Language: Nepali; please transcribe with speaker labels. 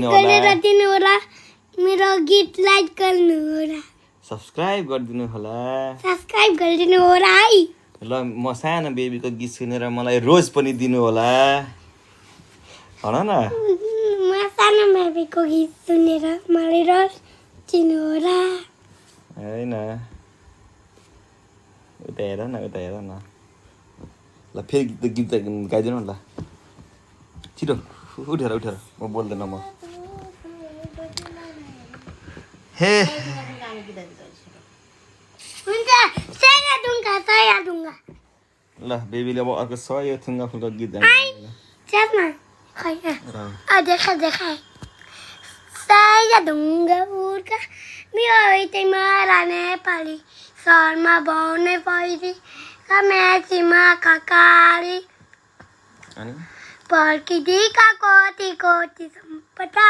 Speaker 1: गरेर दिनु होला मेरो गीतलाई गर्नु होला
Speaker 2: सब्स्क्राइब गरिदिनु होला
Speaker 1: सब्स्क्राइब गरिदिनु होला है
Speaker 2: ल म सानो बेबीको गीत सुनेर मलाई रोज पनि दिनु होला भन न
Speaker 1: म सानो बेबीको गीत सुनेर मलाई रोज दिनु होला
Speaker 2: हैन उता हेर न ल फेरि गीत गाइदिनु न ल छिटो उठेर म बोल्दैन म हे
Speaker 1: हुन्छ सया दूंगा
Speaker 2: ल बेबीले अब अर्को सय थुङ्गा फुङ्गा गीत गाइदिनु
Speaker 1: चस्मा खै देखा सया दूंगा उर्का मेरो तिमीरा नेपाली शर्मा बाउने पैरी मेचीमा ककारी
Speaker 2: अनि
Speaker 1: पर्खिदिका कोटी सम्पदा